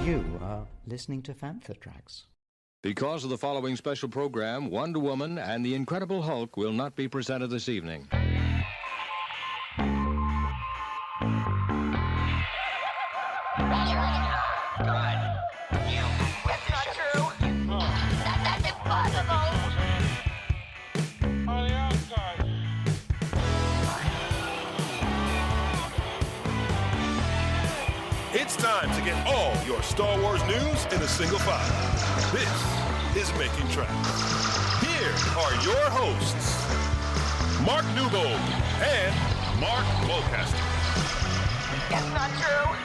You are listening to Fantha Tracks. Because of the following special program, Wonder Woman and the Incredible Hulk will not be presented this evening. It's time to get all your Star Wars news in a single file. This is Making Tracks. Here are your hosts, Mark Newbold and Mark Mulcaster. That's not true.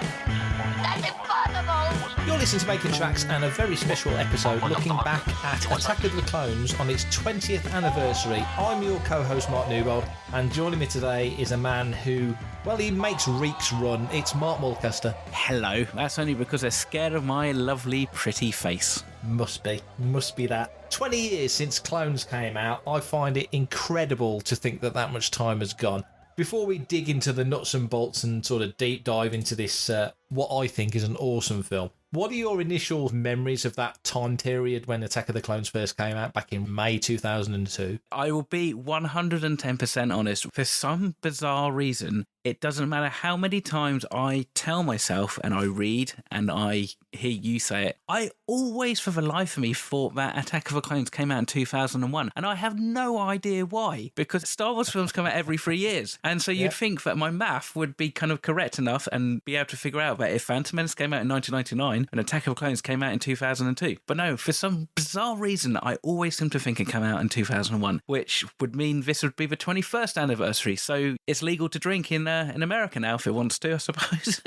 That's impossible. You're listening to Making Tracks and a very special episode looking back at Attack of the Clones on its 20th anniversary. I'm your co-host Mark Newbold, and joining me today is a man who, well, he makes reeks run. It's Mark Mulcaster. Hello, that's only because they're scared of my lovely, pretty face. Must be that. 20 years since Clones came out. I find it incredible to think that much time has gone. Before we dig into the nuts and bolts and sort of deep dive into this, what I think is an awesome film, what are your initial memories of that time period when Attack of the Clones first came out back in May 2002? I will be 110% honest. For some bizarre reason, it doesn't matter how many times I tell myself and I read and I hear you say it, I always, for the life of me, thought that Attack of the Clones came out in 2001. And I have no idea why, because Star Wars films come out every 3 years. And so you'd think that my math would be kind of correct enough and be able to figure out that if Phantom Menace came out in 1999 and Attack of the Clones came out in 2002. But no, for some bizarre reason, I always seem to think it came out in 2001, which would mean this would be the 21st anniversary. So it's legal to drink in America now if it wants to, I suppose.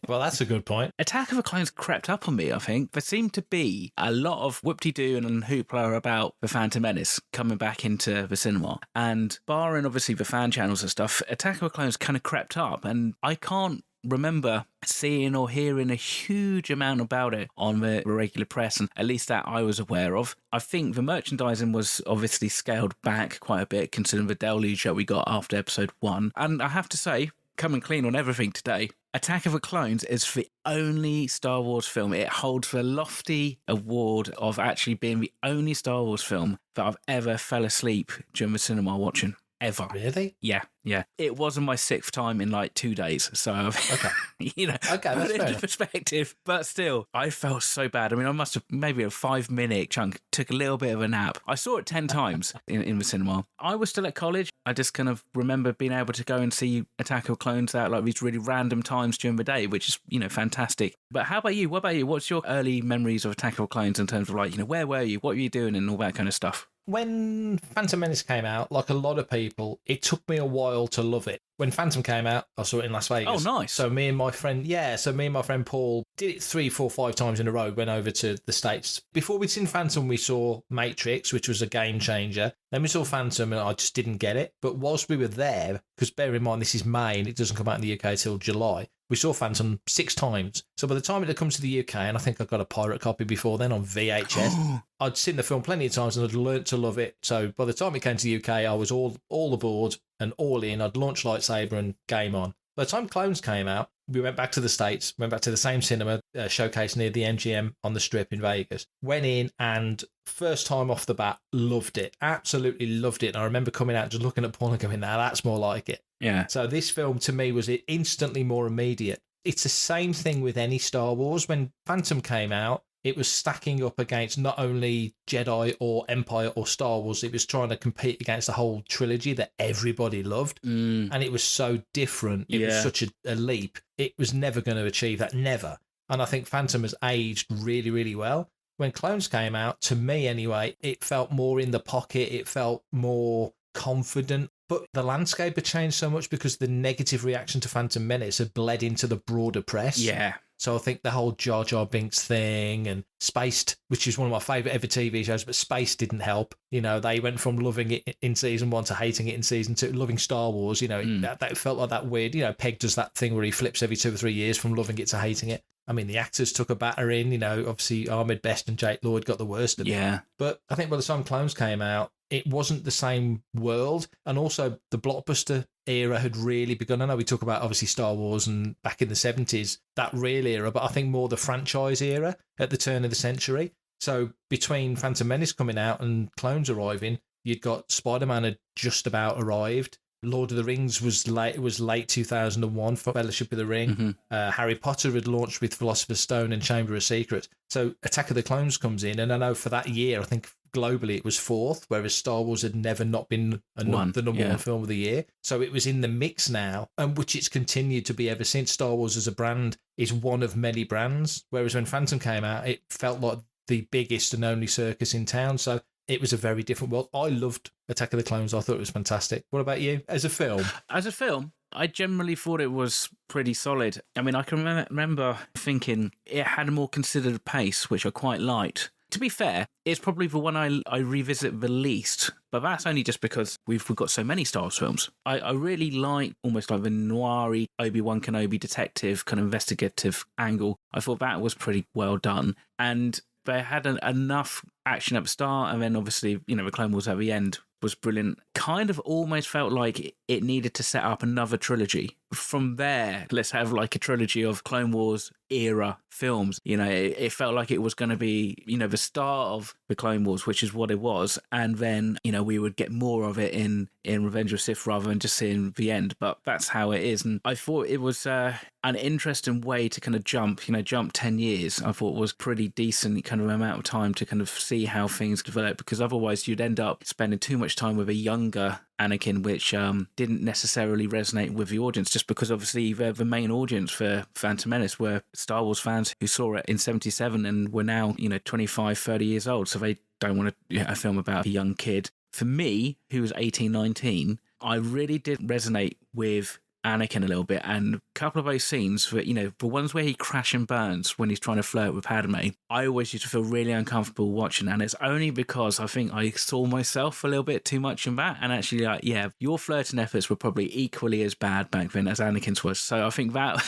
Well, that's a good point. Attack of the Clones crept up on me, I think. There seemed to be a lot of whoop-de-doo and hoopla about the Phantom Menace coming back into the cinema. And barring, obviously, the fan channels and stuff, Attack of the Clones kind of crept up. And I can't remember seeing or hearing a huge amount about it on the regular press, and at least that I was aware of. I think the merchandising was obviously scaled back quite a bit, considering the deluge that we got after episode 1. And I have to say, coming clean on everything today, Attack of the Clones is the only Star Wars film. It holds the lofty award of actually being the only Star Wars film that I've ever fell asleep during the cinema watching. Ever. Really? Yeah. It wasn't my 6th time in like 2 days. So, okay. Put it into perspective. But still, I felt so bad. I mean, I must have maybe a 5-minute chunk, took a little bit of a nap. I saw it 10 times in the cinema. I was still at college. I just kind of remember being able to go and see Attack of Clones out like these really random times during the day, which is, fantastic. But how about you? What about you? What's your early memories of Attack of Clones in terms of like, where were you? What were you doing and all that kind of stuff? When Phantom Menace came out, like a lot of people, it took me a while to love it. When Phantom came out, I saw it in Las Vegas. Oh, nice. So me and my friend Paul did it 3, 4, 5 times in a row, went over to the States. Before we'd seen Phantom, we saw Matrix, which was a game changer. Then we saw Phantom and I just didn't get it. But whilst we were there, because bear in mind this is May and it doesn't come out in the UK till July, we saw Phantom 6 times. So by the time it had come to the UK, and I think I got a pirate copy before then on VHS, I'd seen the film plenty of times and I'd learnt to love it. So by the time it came to the UK, I was all aboard and all in. I'd launch lightsaber and game on. By the time Clones came out, we went back to the States, went back to the same cinema showcase near the MGM on the Strip in Vegas. Went in and first time off the bat, loved it. Absolutely loved it. And I remember coming out just looking at Paul and going, now that's more like it. Yeah. So this film to me was instantly more immediate. It's the same thing with any Star Wars. When Phantom came out, it was stacking up against not only Jedi or Empire or Star Wars, it was trying to compete against the whole trilogy that everybody loved. And it was so different. It was such a leap. It was never going to achieve that, never. And I think Phantom has aged really, really well. When Clones came out, to me anyway, it felt more in the pocket. It felt more confident. But the landscape had changed so much because the negative reaction to Phantom Menace had bled into the broader press. Yeah. So I think the whole Jar Jar Binks thing and Spaced, which is one of my favourite ever TV shows, but Spaced didn't help. They went from loving it in season 1 to hating it in season 2, loving Star Wars. That felt like that weird, Peg does that thing where he flips every 2 or 3 years from loving it to hating it. I mean, the actors took a battering, obviously Ahmed Best and Jake Lloyd got the worst of it. Yeah. But I think by the time Clones came out, it wasn't the same world. And also the blockbuster era had really begun. I know we talk about obviously Star Wars and back in the 70s, that real era, but I think more the franchise era at the turn of the century. So between Phantom Menace coming out and Clones arriving, you'd got Spider-Man had just about arrived. Lord of the Rings was late. It was late 2001 for Fellowship of the Ring. Harry Potter had launched with Philosopher's Stone and Chamber of Secrets. So Attack of the Clones comes in, and I know for that year, I think globally it was 4th, whereas Star Wars had never not been the number one film of the year. So it was in the mix now, and which it's continued to be ever since. Star Wars as a brand is one of many brands, whereas when Phantom came out, it felt like the biggest and only circus in town. So it was a very different world. I loved Attack of the Clones. I thought it was fantastic. What about you? As a film? As a film, I generally thought it was pretty solid. I mean, I can remember thinking it had a more considered pace, which I quite liked. To be fair, it's probably the one I revisit the least, but that's only just because we've got so many Star Wars films. I really like almost like the noir-y Obi-Wan Kenobi detective kind of investigative angle. I thought that was pretty well done. And they had enough action at the start, and then obviously, you know, the Clone Wars at the end was brilliant. Kind of almost felt like it needed to set up another trilogy. From there, let's have like a trilogy of Clone Wars era films. You know, it felt like it was going to be, you know, the start of the Clone Wars, which is what it was. And then, you know, we would get more of it in Revenge of the Sith rather than just seeing the end. But that's how it is. And I thought it was an interesting way to kind of jump 10 years. I thought was pretty decent kind of amount of time to kind of see how things develop, because otherwise you'd end up spending too much time with a younger Anakin, which didn't necessarily resonate with the audience, just because obviously the main audience for Phantom Menace were Star Wars fans who saw it in 77 and were now, you know, 25, 30 years old. So they don't want a film about a young kid. For me, who was 18, 19, I really did resonate with Anakin a little bit, and a couple of those scenes, you know, the ones where he crash and burns when he's trying to flirt with Padme, I always used to feel really uncomfortable watching, and it's only because I think I saw myself a little bit too much in that, and actually, like, yeah, your flirting efforts were probably equally as bad back then as Anakin's was, so I think that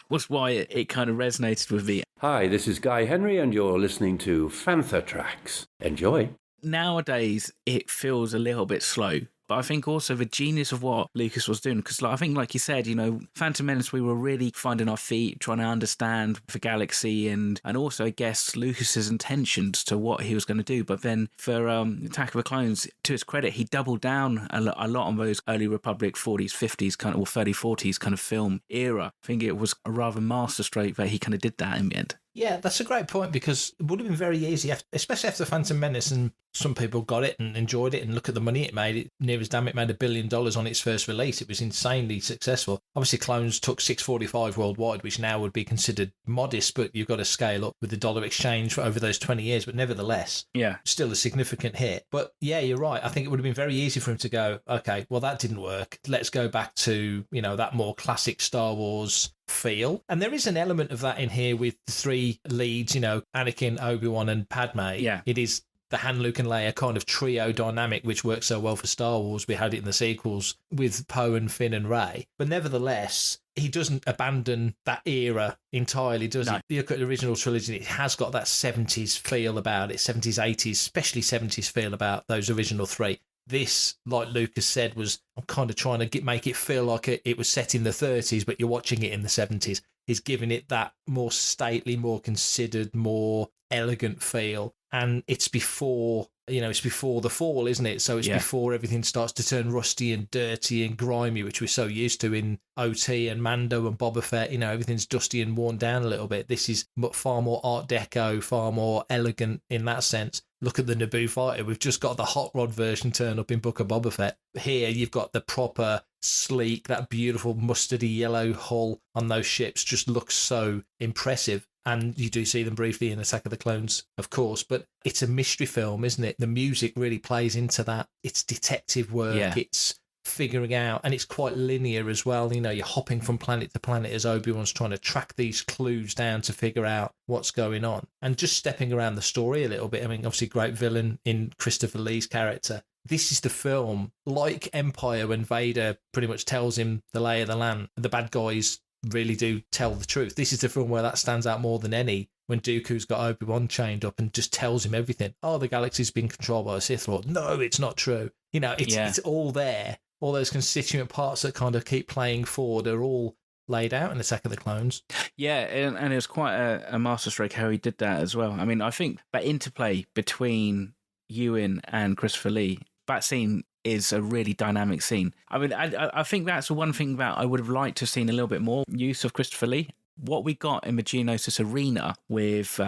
was why it kind of resonated with me. Hi, this is Guy Henry, and you're listening to Fantha Tracks. Enjoy. Nowadays, it feels a little bit slow. But I think also the genius of what Lucas was doing, because I think, like you said, you know, Phantom Menace, we were really finding our feet, trying to understand the galaxy, and also, I guess, Lucas's intentions to what he was going to do. But then for Attack of the Clones, to his credit, he doubled down a lot on those early Republic 40s, 50s kind of, or 30s, 40s kind of film era. I think it was a rather masterstroke that he kind of did that in the end. Yeah, that's a great point, because it would have been very easy, especially after Phantom Menace, and some people got it and enjoyed it, and look at the money it made. It near as damn it made $1 billion on its first release. It was insanely successful. Obviously, Clones took $645 worldwide, which now would be considered modest, but you've got to scale up with the dollar exchange for over those 20 years. But nevertheless, yeah, still a significant hit. But yeah, you're right. I think it would have been very easy for him to go, okay, well, that didn't work. Let's go back to, you know, that more classic Star Wars feel. And there is an element of that in here with the three leads, you know, Anakin, Obi-Wan and Padme. Yeah. It is the Han, Luke and Leia kind of trio dynamic, which works so well for Star Wars. We had it in the sequels with Poe and Finn and Rey. But nevertheless, he doesn't abandon that era entirely, does he? You look at the original trilogy, it has got that 70s feel about it, 70s, 80s, especially 70s feel about those original three. This, like Lucas said, was, I'm kind of trying to make it feel like it was set in the 30s, but you're watching it in the 70s. He's giving it that more stately, more considered, more elegant feel. And it's before, you know, it's before the fall, isn't it? So it's before everything starts to turn rusty and dirty and grimy, which we're so used to in OT and Mando and Boba Fett. You know, everything's dusty and worn down a little bit. This is far more Art Deco, far more elegant in that sense. Look at the Naboo fighter. We've just got the hot rod version turn up in Book of Boba Fett. Here, you've got the proper, sleek, that beautiful mustardy yellow hull on those ships just looks so impressive. And you do see them briefly in Attack of the Clones, of course, but it's a mystery film, isn't it? The music really plays into that. It's detective work. It's figuring out, and it's quite linear as well. You know, you're hopping from planet to planet as Obi-Wan's trying to track these clues down to figure out what's going on, and just stepping around the story a little bit. I mean, obviously, great villain in Christopher Lee's character. This is the film, like Empire, when Vader pretty much tells him the lay of the land. The bad guys really do tell the truth. This is the film where that stands out more than any, when Dooku's got Obi-Wan chained up and just tells him everything. Oh, the galaxy's been controlled by a Sith Lord. No, it's not true. You know, it's all there. all those constituent parts that kind of keep playing forward are all laid out in Attack of the Clones. Yeah, and it was quite a masterstroke how he did that as well. I mean, I think that interplay between Ewan and Christopher Lee, that scene is a really dynamic scene. I mean, I think that's the one thing that I would have liked to have seen a little bit more use of Christopher Lee. What we got in the Geonosis arena with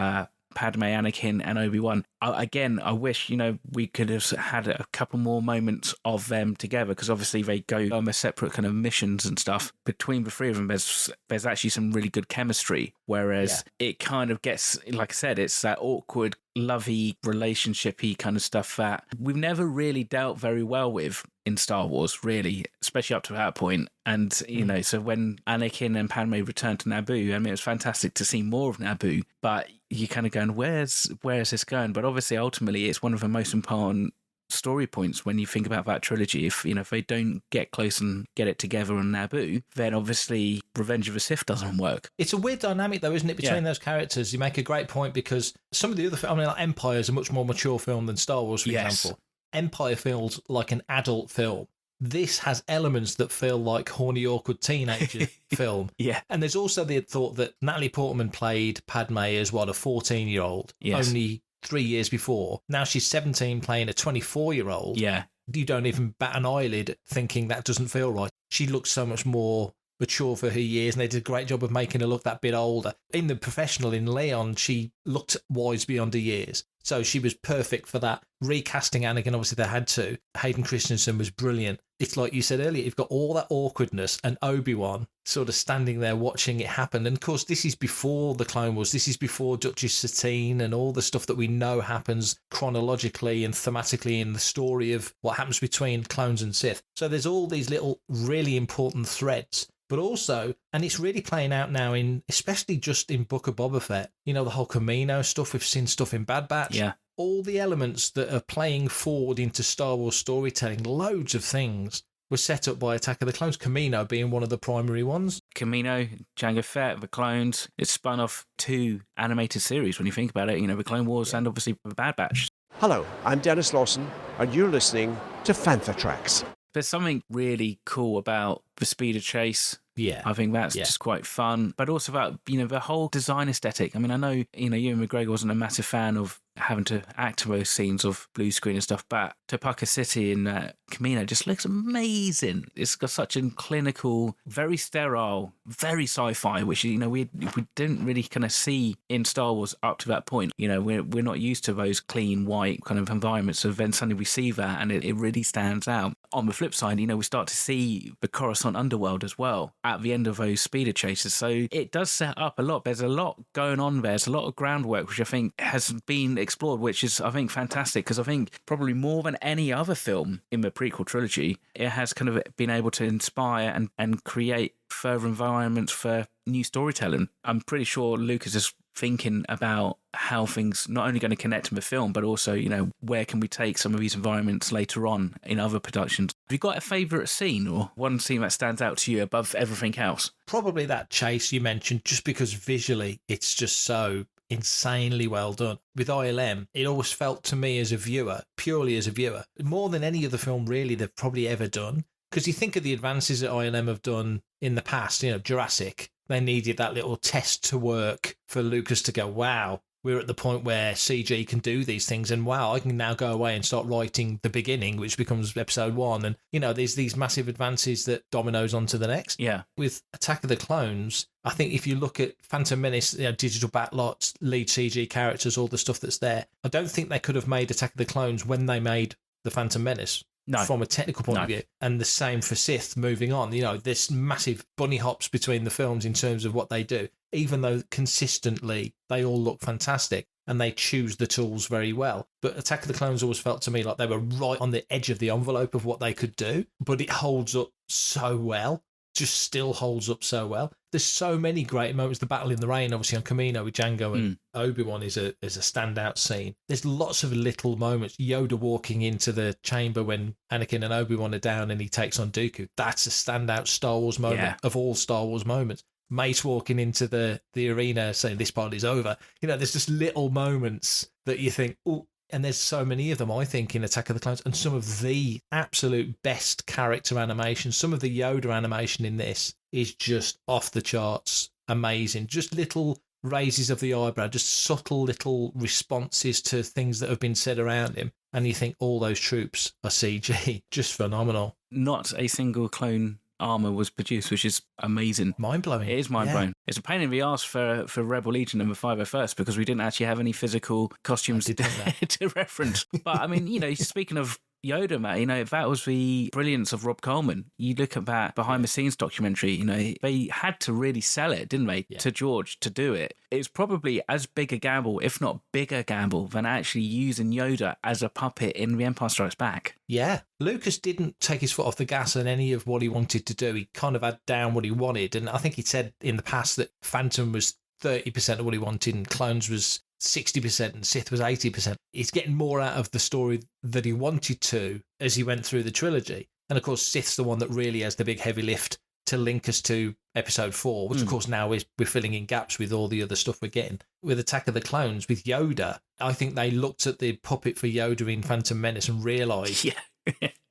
Padme, Anakin, and Obi-Wan. Again, I wish, we could have had a couple more moments of them together, because obviously they go on their separate kind of missions and stuff. Between the three of them, there's actually some really good chemistry, whereas it kind of gets, like I said, it's that awkward, lovey, relationship-y kind of stuff that we've never really dealt very well with in Star Wars, really, especially up to that point. And, so when Anakin and Padme returned to Naboo, I mean, it was fantastic to see more of Naboo, but you're kind of going, where's this going? But obviously, ultimately, it's one of the most important story points when you think about that trilogy. If they don't get close and get it together on Naboo, then obviously Revenge of the Sith doesn't work. It's a weird dynamic, though, isn't it, between those characters? You make a great point, because some of the other like Empire is a much more mature film than Star Wars, for example. Empire feels like an adult film. This has elements that feel like horny, awkward teenager film. Yeah. And there's also the thought that Natalie Portman played Padme as, a 14-year-old, only 3 years before. Now she's 17 playing a 24-year-old. Yeah. You don't even bat an eyelid thinking that doesn't feel right. She looks so much more mature for her years, and they did a great job of making her look that bit older. In The Professional, in Leon, she looked wise beyond her years. So she was perfect for that. Recasting Anakin, obviously they had to. Hayden Christensen was brilliant. It's like you said earlier, you've got all that awkwardness, and Obi-Wan sort of standing there watching it happen. And of course, this is before the Clone Wars. This is before Duchess Satine and all the stuff that we know happens chronologically and thematically in the story of what happens between clones and Sith. So there's all these little really important threads. But also, and it's really playing out now especially just in Book of Boba Fett, the whole Camino stuff, we've seen stuff in Bad Batch. Yeah. All the elements that are playing forward into Star Wars storytelling, loads of things were set up by Attack of the Clones, Camino being one of the primary ones. Camino, Jango Fett, the Clones, it spun off 2 animated series when you think about it, the Clone Wars and obviously the Bad Batch. Hello, I'm Dennis Lawson, and you're listening to Fantha Tracks. There's something really cool about the speed of chase. Yeah. I think that's just quite fun. But also about, the whole design aesthetic. I mean, I know, Ewan McGregor wasn't a massive fan of having to act those scenes of blue screen and stuff, but Topeka City in Camino just looks amazing. It's got such a clinical, very sterile, very sci-fi, which, we didn't really kind of see in Star Wars up to that point. We're not used to those clean, white kind of environments, so then suddenly we see that and it really stands out. On the flip side, we start to see the Coruscant underworld as well at the end of those speeder chases. So it does set up a lot. There's a lot going on there. There's a lot of groundwork, which I think has been explored, which is, I think, fantastic, because I think probably more than any other film in the prequel trilogy, it has kind of been able to inspire and create further environments for new storytelling. I'm pretty sure Lucas is thinking about how things not only going to connect in the film, but also, where can we take some of these environments later on in other productions. Have you got a favourite scene or one scene that stands out to you above everything else? Probably that chase you mentioned, just because visually it's just so insanely well done. With ILM, it always felt to me as a viewer, purely as a viewer, more than any other film really they've probably ever done. Because you think of the advances that ILM have done in the past, Jurassic, they needed that little test to work for Lucas to go, wow, we're at the point where CG can do these things, and wow, I can now go away and start writing the beginning, which becomes episode 1. And, there's these massive advances that dominoes onto the next. Yeah. With Attack of the Clones, I think if you look at Phantom Menace, digital backlots, lead CG characters, all the stuff that's there, I don't think they could have made Attack of the Clones when they made The Phantom Menace. No. From a technical point of view. And the same for Sith moving on. There's massive bunny hops between the films in terms of what they do, even though consistently they all look fantastic and they choose the tools very well. But Attack of the Clones always felt to me like they were right on the edge of the envelope of what they could do, but it holds up so well. Just still holds up so well. There's so many great moments. The battle in the rain, obviously on Camino with Jango and Obi-Wan is a standout scene. There's lots of little moments. Yoda walking into the chamber when Anakin and Obi-Wan are down and he takes on Dooku. That's a standout Star Wars moment of all Star Wars moments. Mace walking into the arena saying this part is over. There's just little moments that you think, oh, And there's so many of them, I think, in Attack of the Clones, and some of the absolute best character animation. Some of the Yoda animation in this is just off the charts, amazing. Just little raises of the eyebrow, just subtle little responses to things that have been said around him. And you think all those troops are CG. Just phenomenal. Not a single clone armor was produced, which is amazing. Mind-blowing. It is mind-blowing. It's a pain in the arse for Rebel Legion number 501st because we didn't actually have any physical costumes to reference. But, I mean, you know, speaking of Yoda, Matt, you know, that was the brilliance of Rob Coleman. You look at that behind-the-scenes documentary, you know, they had to really sell it, didn't they, to George to do it. It's probably as big a gamble, if not bigger gamble, than actually using Yoda as a puppet in The Empire Strikes Back. Yeah. Lucas didn't take his foot off the gas on any of what he wanted to do. He kind of had down what he wanted. And I think he said in the past that Phantom was 30% of what he wanted and Clones was 60% and Sith was 80%. He's getting more out of the story that he wanted to as he went through the trilogy. And of course, Sith's the one that really has the big heavy lift to link us to episode 4, which of course now we're filling in gaps with all the other stuff we're getting. With Attack of the Clones, with Yoda, I think they looked at the puppet for Yoda in Phantom Menace and realised,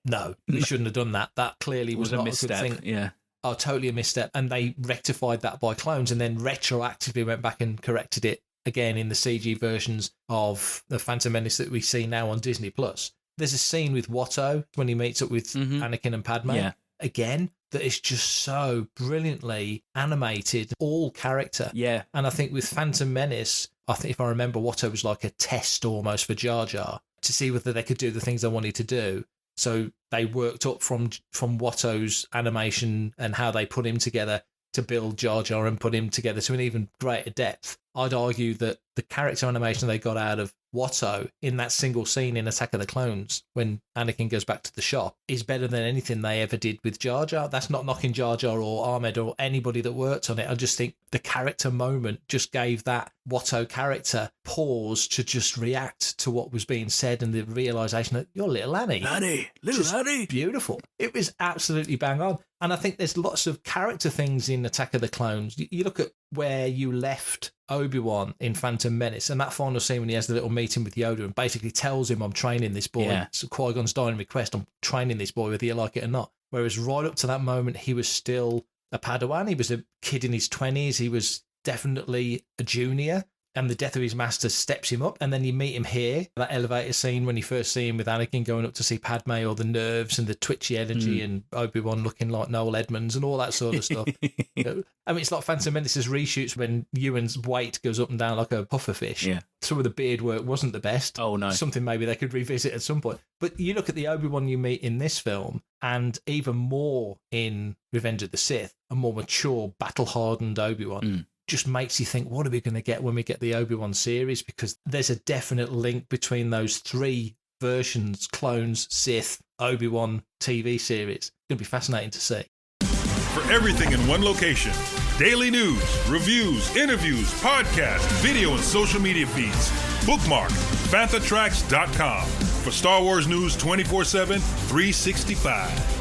no, we shouldn't have done that. That clearly was not a misstep. Good thing. Yeah. Oh, totally a misstep. And they rectified that by Clones and then retroactively went back and corrected it again in the CG versions of the Phantom Menace that we see now on Disney+. There's a scene with Watto when he meets up with Anakin and Padme. Yeah. Again, that is just so brilliantly animated, all character. Yeah. And I think with Phantom Menace, I think if I remember, Watto was like a test almost for Jar Jar to see whether they could do the things they wanted to do. So they worked up from Watto's animation and how they put him together to build Jar Jar and put him together to an even greater depth. I'd argue that the character animation they got out of Watto in that single scene in Attack of the Clones when Anakin goes back to the shop is better than anything they ever did with Jar Jar. That's not knocking Jar Jar or Ahmed or anybody that worked on it. I just think the character moment just gave that Watto character pause to just react to what was being said and the realisation that you're little Annie. Little Annie. Beautiful. It was absolutely bang on. And I think there's lots of character things in Attack of the Clones. You look at where you left Obi-Wan in Phantom Menace and that final scene when he has the little meeting with Yoda and basically tells him, I'm training this boy. Yeah. It's Qui-Gon's dying request. I'm training this boy whether you like it or not. Whereas right up to that moment, he was still a Padawan. He was a kid in his 20s. He was definitely a junior. And the death of his master steps him up. And then you meet him here, that elevator scene when you first see him with Anakin going up to see Padme, or the nerves and the twitchy energy and Obi-Wan looking like Noel Edmonds and all that sort of stuff. You know, I mean, it's like Phantom Menace's reshoots when Ewan's weight goes up and down like a pufferfish. Yeah. Some of the beard work wasn't the best. Oh, no. Something maybe they could revisit at some point. But you look at the Obi-Wan you meet in this film, and even more in Revenge of the Sith, a more mature, battle-hardened Obi-Wan. Just makes you think, what are we going to get when we get the Obi-Wan series? Because there's a definite link between those three versions, Clones, Sith, Obi-Wan TV series. It's going to be fascinating to see. For everything in one location, daily news, reviews, interviews, podcasts, video, and social media feeds, bookmark FanthaTracks.com for Star Wars news 24/7, 365.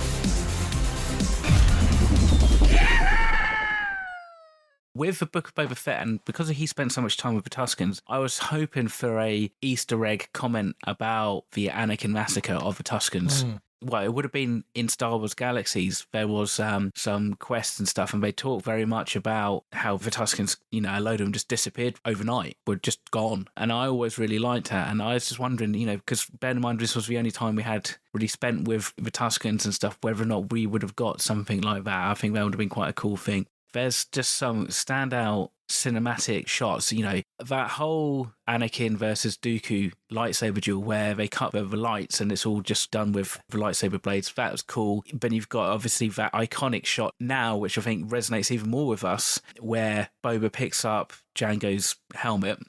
With the Book of Boba Fett, and because he spent so much time with the Tuskens, I was hoping for a Easter egg comment about the Anakin massacre of the Tuskens. Well, it would have been in Star Wars Galaxies. There was some quests and stuff, and they talk very much about how the Tuskens, you know, a load of them just disappeared overnight, were just gone. And I always really liked that. And I was just wondering, you know, because bear in mind, this was the only time we had really spent with the Tuskens and stuff, whether or not we would have got something like that. I think that would have been quite a cool thing. There's just some standout cinematic shots, you know, that whole Anakin versus Dooku lightsaber duel where they cut over the lights and it's all just done with the lightsaber blades. That was cool. But you've got obviously that iconic shot now, which I think resonates even more with us, where Boba picks up Jango's helmet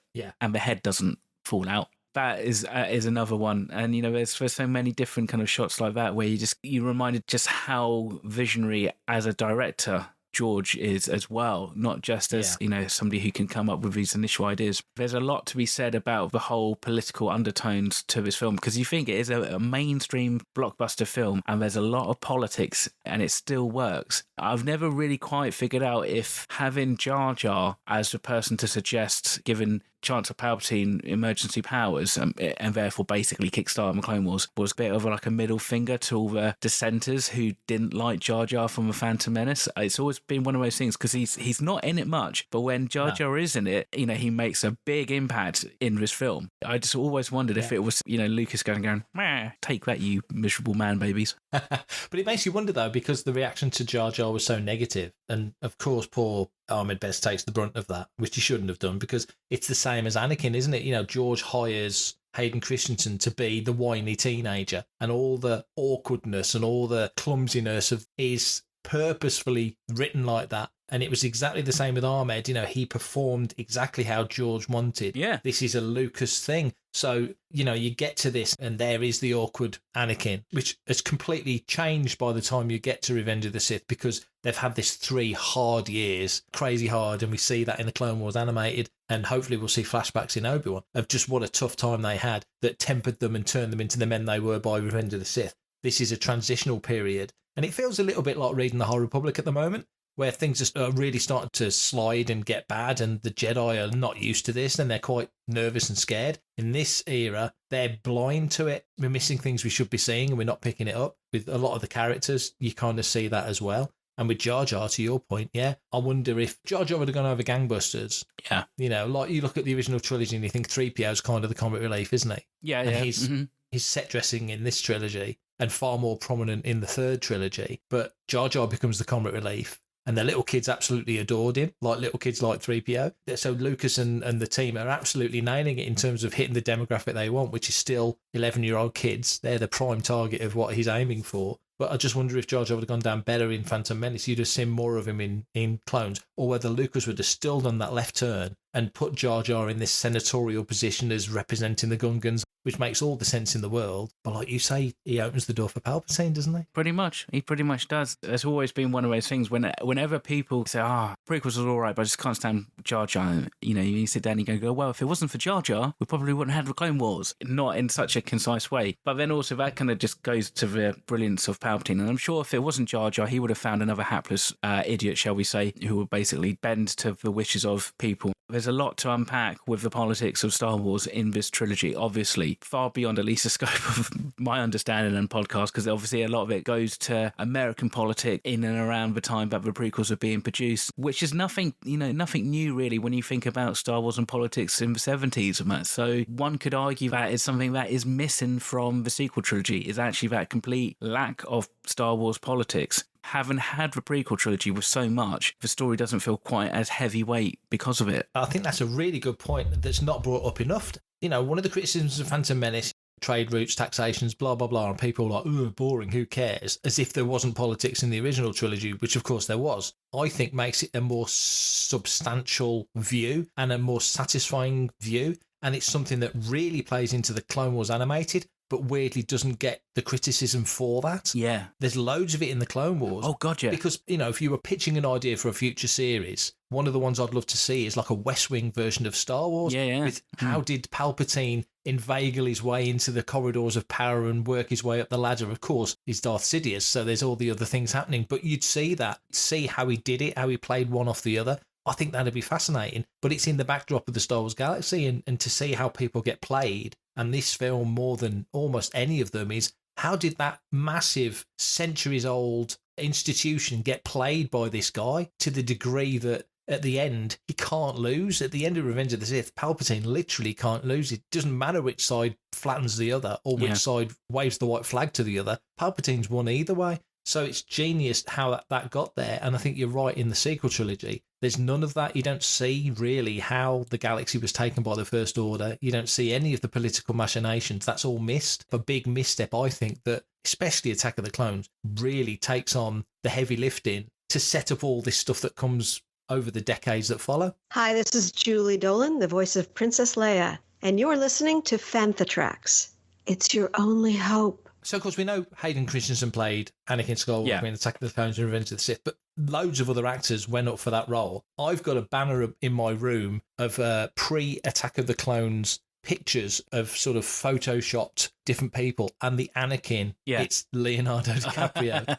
and the head doesn't fall out. That is another one. And, you know, there's so many different kind of shots like that where you're reminded just how visionary as a director George is as well, not just as, somebody who can come up with these initial ideas. There's a lot to be said about the whole political undertones to this film, because you think it is a mainstream blockbuster film and there's a lot of politics and it still works. I've never really quite figured out if having Jar Jar as the person to suggest, given Chancellor Palpatine emergency powers and therefore basically kickstarting the Clone Wars, was a bit of like a middle finger to all the dissenters who didn't like Jar Jar from The Phantom Menace. It's always been one of those things, because he's not in it much, but when Jar Jar is in it, he makes a big impact in this film. I just always wondered if it was, Lucas going, meh, take that, you miserable man babies. But it makes you wonder, though, because the reaction to Jar Jar was so negative, and of course poor Ahmed Best takes the brunt of that, which he shouldn't have done, because it's the same as Anakin, isn't it? George hires Hayden Christensen to be the whiny teenager, and all the awkwardness and all the clumsiness is purposefully written like that. And it was exactly the same with Ahmed. He performed exactly how George wanted. Yeah. This is a Lucas thing. So, you get to this and there is the awkward Anakin, which has completely changed by the time you get to Revenge of the Sith, because they've had this 3 hard years, crazy hard, and we see that in the Clone Wars animated, and hopefully we'll see flashbacks in Obi-Wan of just what a tough time they had that tempered them and turned them into the men they were by Revenge of the Sith. This is a transitional period, and it feels a little bit like reading the High Republic at the moment, where things are really starting to slide and get bad, and the Jedi are not used to this, and they're quite nervous and scared. In this era, they're blind to it. We're missing things we should be seeing, and we're not picking it up. With a lot of the characters, you kind of see that as well. And with Jar Jar, to your point, I wonder if Jar Jar would have gone over gangbusters. Yeah. Like you look at the original trilogy and you think 3PO's kind of the comic relief, isn't he? Yeah, and yeah. His set dressing in this trilogy, and far more prominent in the third trilogy. But Jar Jar becomes the comic relief. And the little kids absolutely adored him, like little kids like 3PO. So Lucas and the team are absolutely nailing it in terms of hitting the demographic they want, which is still 11-year-old kids. They're the prime target of what he's aiming for. But I just wonder if Jar Jar would have gone down better in Phantom Menace. You'd have seen more of him in Clones, or whether Lucas would have still done that left turn and put Jar Jar in this senatorial position as representing the Gungans, which makes all the sense in the world. But like you say, he opens the door for Palpatine, doesn't he? Pretty much. He pretty much does. There's always been one of those things whenever people say, prequels are all right, but I just can't stand Jar Jar. You sit down and you go, well, if it wasn't for Jar Jar, we probably wouldn't have the Clone Wars. Not in such a concise way. But then also that kind of just goes to the brilliance of Palpatine. And I'm sure if it wasn't Jar Jar, he would have found another hapless idiot, shall we say, who would basically bend to the wishes of people. There's a lot to unpack with the politics of Star Wars in this trilogy, obviously, far beyond at least the scope of my understanding and podcast, because obviously a lot of it goes to American politics in and around the time that the prequels are being produced, which is nothing new really when you think about Star Wars and politics in the 70s and that. So one could argue that is something that is missing from the sequel trilogy, is actually that complete lack of Star Wars politics. Having had the prequel trilogy with so much, the story doesn't feel quite as heavyweight because of it. I think that's a really good point that's not brought up enough. One of the criticisms of Phantom Menace, trade routes, taxations, blah, blah, blah, and people are like, oh, boring, who cares? As if there wasn't politics in the original trilogy, which of course there was. I think makes it a more substantial view and a more satisfying view. And it's something that really plays into the Clone Wars animated, but weirdly doesn't get the criticism for that. Yeah. There's loads of it in the Clone Wars. Oh, God, yeah. Because, if you were pitching an idea for a future series, one of the ones I'd love to see is like a West Wing version of Star Wars. Yeah. With how did Palpatine inveigle his way into the corridors of power and work his way up the ladder? Of course, he's Darth Sidious, so there's all the other things happening. But you'd see that, see how he did it, how he played one off the other. I think that'd be fascinating. But it's in the backdrop of the Star Wars galaxy, and to see how people get played. And this film, more than almost any of them, is how did that massive, centuries-old institution get played by this guy to the degree that at the end, he can't lose. At the end of Revenge of the Sith, Palpatine literally can't lose. It doesn't matter which side flattens the other or which side waves the white flag to the other. Palpatine's won either way. So it's genius how that got there. And I think you're right, in the sequel trilogy, there's none of that. You don't see really how the galaxy was taken by the First Order. You don't see any of the political machinations. That's all missed. A big misstep, I think, that especially Attack of the Clones really takes on the heavy lifting to set up all this stuff that comes over the decades that follow. Hi, this is Julie Dolan, the voice of Princess Leia, and you're listening to Fanthetrax. It's your only hope. So, of course, we know Hayden Christensen played Anakin Skywalker in Attack of the Clones and Revenge of the Sith, but loads of other actors went up for that role. I've got a banner in my room of pre-Attack of the Clones pictures of sort of photoshopped different people, and the Anakin, it's Leonardo DiCaprio.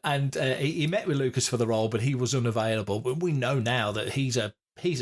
And he met with Lucas for the role, but he was unavailable. But we know now that he's a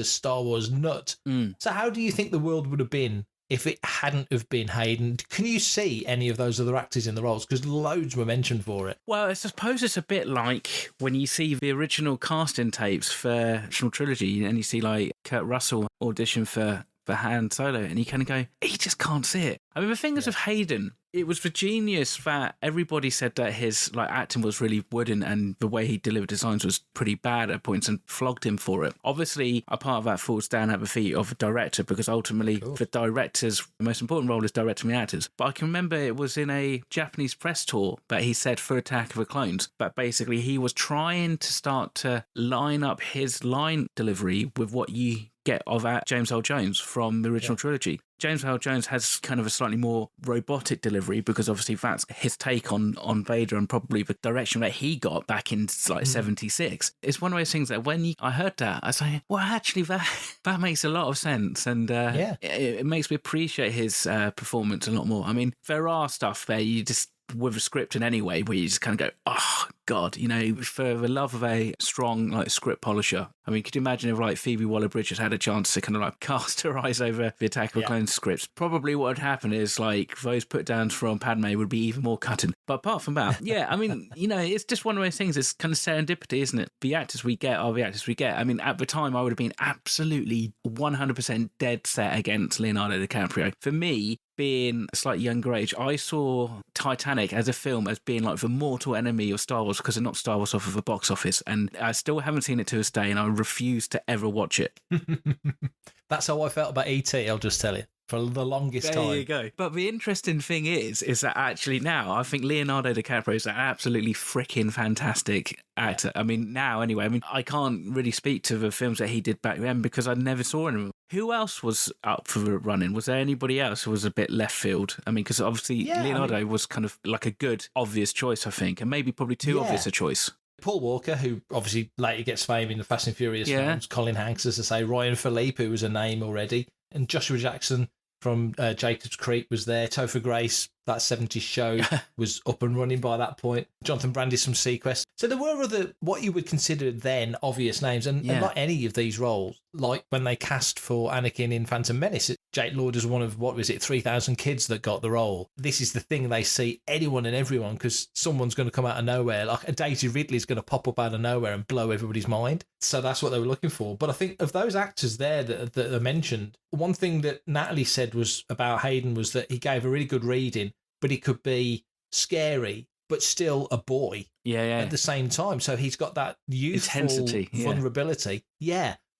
Star Wars nut. So how do you think the world would have been if it hadn't have been Hayden? Can you see any of those other actors in the roles? Because loads were mentioned for it. Well, I suppose it's a bit like when you see the original casting tapes for the original trilogy, and you see like Kurt Russell audition for Han Solo, and you kind of go, he just can't see it. I mean, the thing is with Hayden, it was the genius that everybody said that his like acting was really wooden, and the way he delivered his lines was pretty bad at points, and flogged him for it. Obviously, a part of that falls down at the feet of the director, because ultimately the director's most important role is directing the actors. But I can remember it was in a Japanese press tour that he said for Attack of the Clones that basically he was trying to start to line up his line delivery with what you get of James Earl Jones from the original trilogy. James Earl Jones has kind of a slightly more robotic delivery, because obviously that's his take on Vader, and probably the direction that he got back in like 76. It's one of those things that when I heard that, I was like, well, actually that makes a lot of sense, and it makes me appreciate his performance a lot more. I mean, there are stuff there you just, with a script in any way, where you just kind of go, oh God, you know, for the love of a strong like script polisher. I mean, could you imagine if like Phoebe Waller-Bridge had a chance to kind of like cast her eyes over the Attack of the Clones scripts? Probably what would happen is like those put downs from Padme would be even more cutting. But apart from that, I mean, you know, it's just one of those things. It's kind of serendipity, isn't it? The actors we get are the actors we get. I mean, at the time, I would have been absolutely 100% dead set against Leonardo DiCaprio. For me, being a slightly younger age, I saw Titanic as a film as being like the mortal enemy of Star Wars, because it knocked Star Wars off of the box office, and I still haven't seen it to this day, and I refuse to ever watch it. That's how I felt about E.T., I'll just tell you, for the longest time. There you go. But the interesting thing is that actually now I think Leonardo DiCaprio is an absolutely freaking fantastic actor. I mean, now anyway, I mean, I can't really speak to the films that he did back then because I never saw him. Who else was up for the running? Was there anybody else who was a bit left field? I mean, because obviously Leonardo was kind of like a good, obvious choice, I think, and maybe probably too obvious a choice. Paul Walker, who obviously later gets fame in the Fast and Furious films, Colin Hanks, as I say, Ryan Philippe, who was a name already, and Joshua Jackson from Jacob's Creek was there. Topher Grace, that 70s show, was up and running by that point. Jonathan Brandis from Sequest. So there were other, what you would consider then obvious names, and not any of these roles. Like when they cast for Anakin in Phantom Menace, Jake Lloyd was one of, 3,000 kids that got the role. This is the thing, they see anyone and everyone, because someone's going to come out of nowhere. Like a Daisy Ridley's going to pop up out of nowhere and blow everybody's mind. So that's what they were looking for. But I think of those actors there that are mentioned, one thing that Natalie said was about Hayden was that he gave a really good reading, but he could be scary, but still a boy at the same time. So he's got that youthful intensity, vulnerability.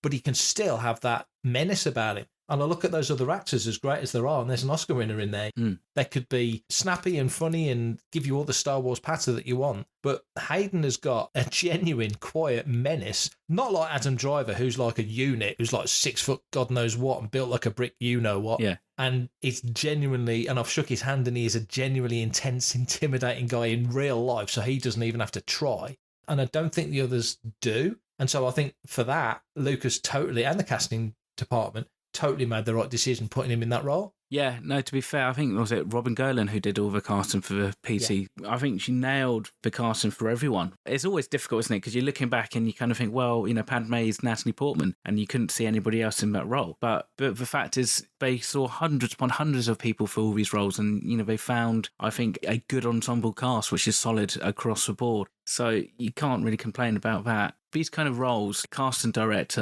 But he can still have that menace about him. And I look at those other actors, as great as there are, and there's an Oscar winner in there. They could be snappy and funny and give you all the Star Wars patter that you want. But Hayden has got a genuine, quiet menace. Not like Adam Driver, who's like a unit, who's like 6 foot God knows what and built like a brick you-know-what. Yeah. And it's genuinely, and I've shook his hand, and he is a genuinely intense, intimidating guy in real life, so he doesn't even have to try. And I don't think the others do. And so I think for that, Lucas totally, and the casting department, totally made the right decision putting him in that role. Yeah, no, to be fair, I think, was it Robin Golan who did all the casting for the PC? Yeah. I think she nailed the casting for everyone. It's always difficult, isn't it? Because you're looking back and you kind of think, well, you know, Padme is Natalie Portman, and you couldn't see anybody else in that role. But the fact is, they saw hundreds upon hundreds of people for all these roles, and, you know, they found, I think, a good ensemble cast, which is solid across the board. So you can't really complain about that. These kind of roles, cast and director,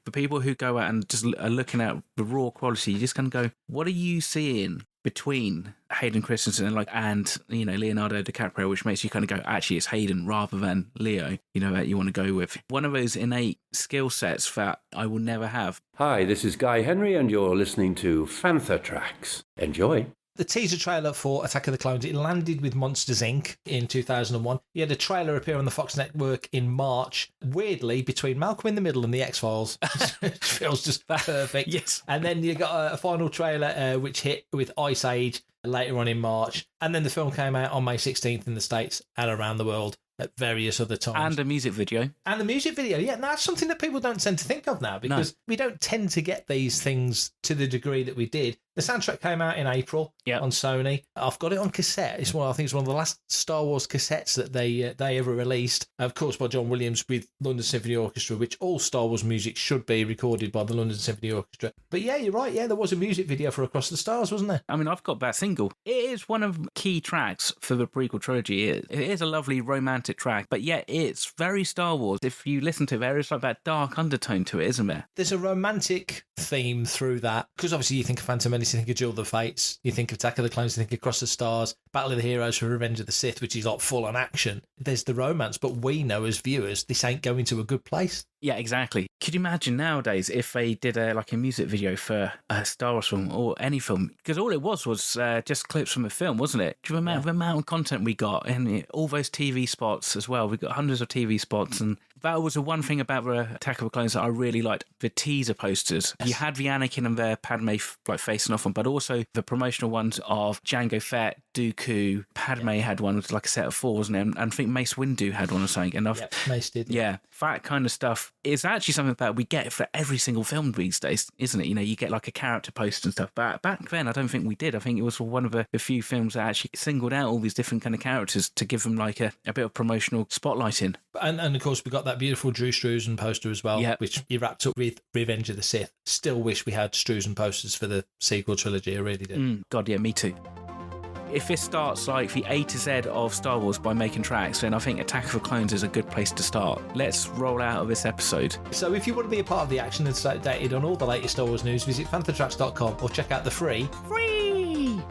the people who go out and just are looking at the raw quality, you just kind of go, what are you seeing between Hayden Christensen and you know, Leonardo DiCaprio, which makes you kind of go, actually, it's Hayden rather than Leo, you know, that you want to go with. One of those innate skill sets that I will never have. Hi, this is Guy Henry, and you're listening to Fantha Tracks. Enjoy. The teaser trailer for Attack of the Clones, it landed with Monsters, Inc. in 2001. You had a trailer appear on the Fox network in March, weirdly, between Malcolm in the Middle and The X-Files. It feels just perfect. Yes. And then you got a final trailer which hit with Ice Age later on in March. And then the film came out on May 16th in the States and around the world at various other times. And a music video. And the music video, yeah, that's something that people don't tend to think of now because we don't tend to get these things to the degree that we did. The soundtrack came out in April on Sony. I've got it on cassette. It's I think it's one of the last Star Wars cassettes that they ever released. Of course, by John Williams with London Symphony Orchestra, which all Star Wars music should be recorded by the London Symphony Orchestra. But yeah, you're right. Yeah, there was a music video for Across the Stars, wasn't there? I mean, I've got that single. It is one of the key tracks for the prequel trilogy. It is a lovely romantic track, but yet it's very Star Wars. If you listen to it, there is like that dark undertone to it, isn't there? There's a romantic theme through that, because obviously you think of Phantom Menace, you think of Duel of the Fates, you think of Attack of the Clones, you think of Across the Stars, Battle of the Heroes for Revenge of the Sith, which is like full on action. There's the romance, but we know as viewers this ain't going to a good place. Yeah, exactly. Could you imagine nowadays if they did a music video for a Star Wars film or any film? Because all it was just clips from a film, wasn't it? Do you remember the amount of content we got and all those TV spots as well? We got hundreds of TV spots, and that was the one thing about the Attack of the Clones that I really liked. The teaser posters. Yes. You had the Anakin and their Padme facing off them, but also the promotional ones of Jango Fett, Dooku. Padme had one with like a set of 4, wasn't it? And I think Mace Windu had one or something. And Mace did. Yeah, that kind of stuff is actually something that we get for every single film these days, isn't it? You know, you get like a character poster and stuff. But back then, I don't think we did. I think it was one of the few films that actually singled out all these different kind of characters to give them like a bit of promotional spotlighting. And of course, we got that beautiful Drew Struzan poster as well, which he wrapped up with Revenge of the Sith. Still wish we had Struzan posters for the sequel trilogy. I really did. God, yeah, me too. If this starts like the A to Z of Star Wars by making tracks, then I think Attack of the Clones is a good place to start. Let's roll out of this episode. So if you want to be a part of the action and stay updated on all the latest Star Wars news, visit panthertracks.com or check out the free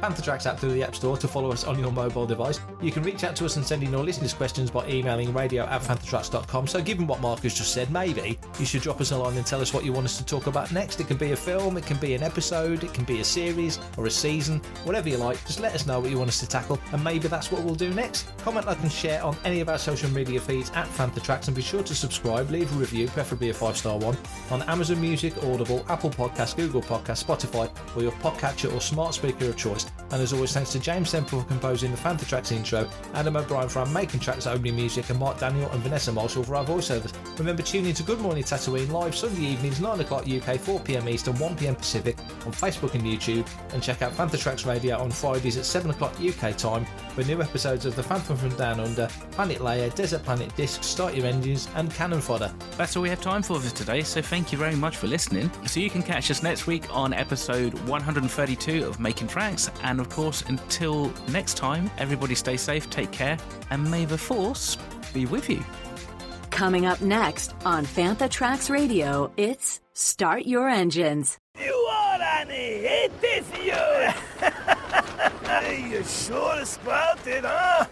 Panther Tracks app through the App Store to follow us on your mobile device. You can reach out to us and send in your listeners' questions by emailing radio@panthertracks.com. So given what Mark has just said, maybe you should drop us a line and tell us what you want us to talk about next. It can be a film, it can be an episode, it can be a series or a season, whatever you like. Just let us know what you want us to tackle, and maybe that's what we'll do next. Comment, like and share on any of our social media feeds @Panther Tracks, and be sure to subscribe, leave a review, preferably a 5-star one, on Amazon Music, Audible, Apple Podcasts, Google Podcasts, Spotify, or your podcatcher or smart speaker of choice. And as always, thanks to James Semple for composing the Panther Tracks intro, Adam O'Brien for our Making Tracks opening music, and Mark Daniel and Vanessa Marshall for our voiceovers. Remember, tune in to Good Morning Tatooine live Sunday evenings, 9 o'clock UK, 4 PM Eastern, 1 PM Pacific on Facebook and YouTube, and check out Panther Tracks Radio on Fridays at 7 o'clock UK time for new episodes of The Phantom from Down Under, Planet Leia, Desert Planet Disc, Start Your Engines, and Cannon Fodder. That's all we have time for today, so thank you very much for listening. So you can catch us next week on episode 132 of Making Tracks, and of course, until next time, everybody stay safe, take care, and may the Force be with you. Coming up next on Panther Tracks Radio, it's Start Your Engines. You are, Annie! It is you! You sure sprouted, huh?